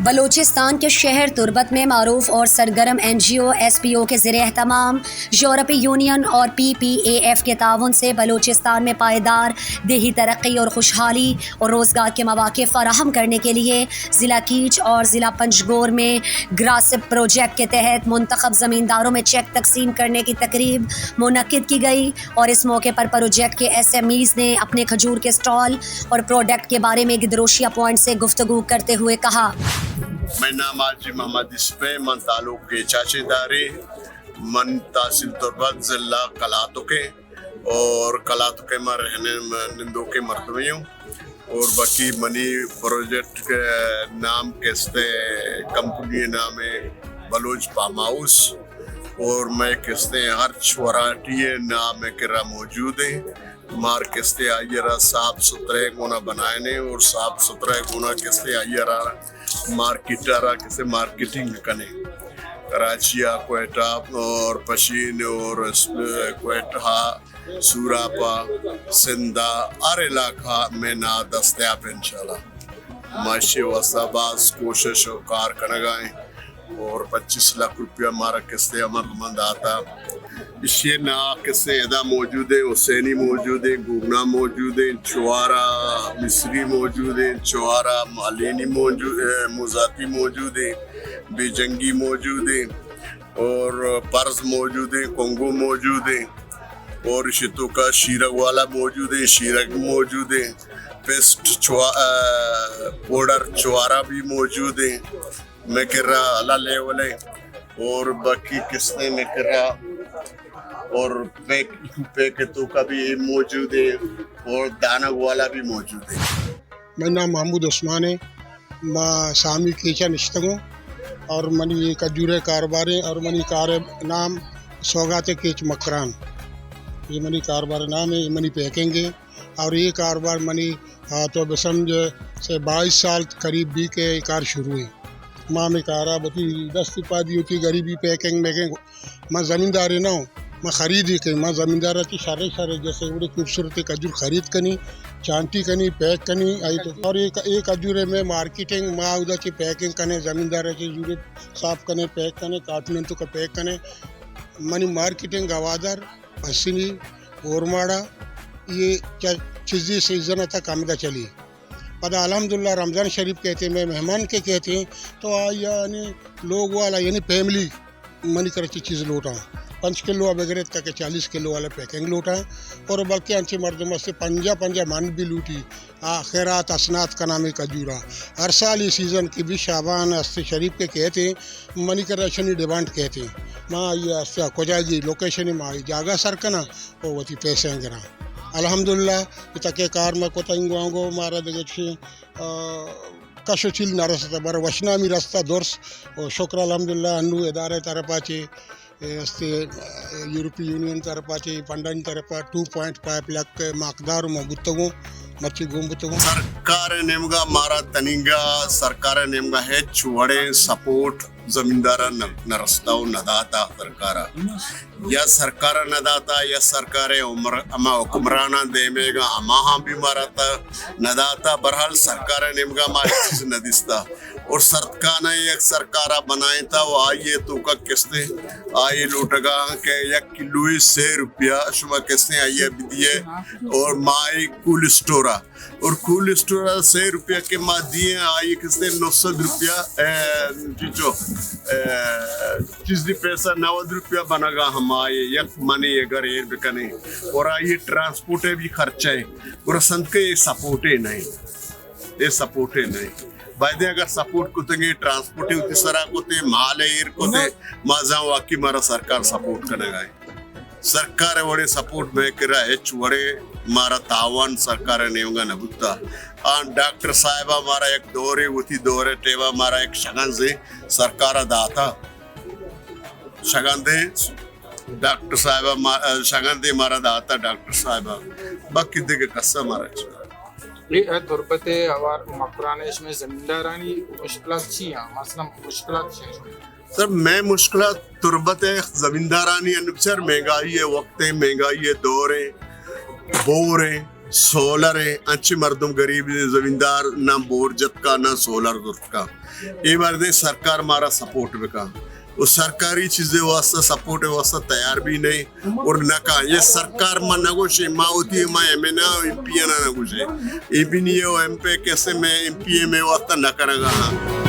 बलूचिस्तान के शहर तुर्बत में मारूफ और सरगर्म NGO SPO के ज़रिए एहतमाम यूरोपीय यूनियन और PPAF के ताउन से बलूचिस्तान में पायदार देही तरक्की और खुशहाली और रोज़गार के मौक़े फ़राहम करने के लिए ज़िला कीच और ज़िला पंजगोर में ग्रासिप प्रोजेक्ट के तहत मुंतखब ज़मींदारों में चेक तकसीम करने की तकरीब मुनक्किद की गई। और इस मौके पर प्रोजेक्ट के SMEs ने अपने खजूर के स्टॉल और प्रोडक्ट के बारे में गिदरोशिया पॉइंट से गुफ्तगू करते हुए कहा। मैं नाम हाजी मोहम्मद इसपे मन तालुक के चाचेदारी मन तहसील तुर्बत ज़िला कलातुके और कलातुके में रहने निंदो के मरदमी हूँ और बाकी मनी प्रोजेक्ट के नाम किस्ते कंपनी नाम है बलूच फार्म हाउस और मैं किस्ते हर वरायटी नाम किरा मौजूद है मार किस्ते आयरा साफ सुथरे गुना बनाए ने और साफ सुथरे गुना किस्ते आयरा मार्केटरा किसे मार्केटिंग कने कराचिया क्वेटा और पशीन और क्वेटा सूरापा सिंधा हर इलाका में ना दस्तयाब इंशाल्लाह माशी वसाबाज कोशिश और कार कनगाएं और 25 लाख रुपया हमारा किस्ते अमरमंद आता इसे ना किस्से अदा मौजूद है हुसैनी मौजूद है गुगना मौजूद है चुआरा मिस्री मौजूद है चुआरा मालिनी मौजूद है मुजाती मौजूद है बेजंगी मौजूद है और पर्स मौजूद है कोंगो मौजूद है और शितु का शीरक वाला मौजूद है शीरक मौजूद है पेस्ट पाउडर चुआरा भी मौजूद है मैं कह रहा अला लेवल है और बाकी किसने मैं कह रहा और पैकेटों का भी मौजूद है और दाना वाला भी मौजूद है। मेरा नाम महमूद उस्मान है मैं सामी केचा निश्तगों और मनी ये खजूरे कारोबार है और मनी कार नाम सौगात केच मकरान ये मनी कारोबार नाम है ये मनी पैकिंग है और ये कारोबार मनी तो बसम से 22 साल करीब भी के कार शुरू है माँ में कारा बती 10 पादी होती गरीबी पैकिंग मैकिंग मैं ज़मींदार है ना मैं ख़रीद ही कहीं मैं ज़मींदार की सारे जैसे बड़ी खूबसूरत खजूर ख़रीद कनी चांटी कनी पैक कनी आई तो और एक खजूरे में मार्केटिंग माँ उधर की पैकिंग कने ज़मींदार की जूरे साफ कने पैक कने कार्टून तो का पैक कने मनी मार्केटिंग गवादर हसीनी ओरमाड़ा ये चीज़ी सीज़न तक आमदा चली पता अल्हम्दुलिल्लाह रमज़ान शरीफ कहते हैं मैं मेहमान के कहते हैं तो यानी लोग वाला यानी फैमिली मनी करची चीज़ लौटा 5 किलो वगैरह तक 40 किलो वाला पैकिंग लौटा और बल्कि अंचे मर्दम से पंजा मन भी लूटी खैरात असनात का नाम खजूरा हर साल ये सीज़न की भी शाबान अस्ते शरीफ के कहते हैं मनी कर शनि डिमांड कहते हैं माँ ये कोजागी लोकेशन माँ जागा सर कना और वती पैसे गिरा अल्हम्दुलिल्लाह इतके कार में को तंगो मारा देगे कशचिल नरस्ता बर वशनामी रास्ता दोर्स और शुक्र अल्हम्दुलिल्लाह अन्नू इदारे तरफाचे अस्ते यूरोपीय यूनियन तरफाचे फंडन तरफा 2.5 लाख मकदार मबुतगो मच्छी गोमबुतगो सरकार नेमगा मारा तनिंगा सरकार नेमगा है चुवड़े सपोर्ट जमींदारा नरस्ताव नदाता सरकारा या सरकार नदाता या सरकार उम्र अमा हुक्मराना देमेगा अमा भी माराता नदाता बहरहाल सरकार नेमगा मारे नदिस्ता और सरकार एक सरकारा बनाए था वो आइए तो का किस्ते आई लूटगा के 1 किलो से रुपया शुमा किस्ते आइए दिए और माई कूल स्टोरा और कूल स्टोरा से रुपया के माँ दिए आई किस्ते 900 रुपया जो चीज़ पैसा 90 रुपया बनेगा हमारे एक मनी अगर ये बिकने और ये ट्रांसपोर्ट भी खर्चा है और संत के ये सपोर्टे नहीं बायदे अगर सपोर्ट को तेंगे ट्रांसपोर्ट उती सरा को ते माल एयर को ते माजा वाकी मारा सरकार सपोर्ट करेगा सरकार वड़े सपोर्ट में करा है चुवड़े मारा तावान सरकार ने होगा न बुत्ता डॉक्टर साहिबा मारा एक दौरे टेवा मारा एक शगन से सरकार दाता शगन दे डॉक्टर साहिबा शगन दे मारा दाता डॉक्टर साहिबा बाकी दे के कस्सा मारा ये तुर्बते और मकराने इसमें ज़मींदारानी मुश्किलात छी हैं मसलन मुश्किलात छी सर मैं मुश्किलात तुर्बत है ज़मींदारानी अनुसार महंगाई है वक्त है महंगाई है दौर है बोर है सोलर है अच्छी मर्दम गरीब जमींदार ना बोरजत का ना सोलर दुर्फ का ये बार दे सरकार हमारा सपोर्ट में का वो सरकारी चीजें वास्ता सपोर्ट वास्ता तैयार भी नहीं और न का ये सरकार में नगोशे माँ होती है माँ एम ना एम पी ना नगोशे ए भी नहीं है एम पे कैसे मैं एम पी में वास्ता न करेगा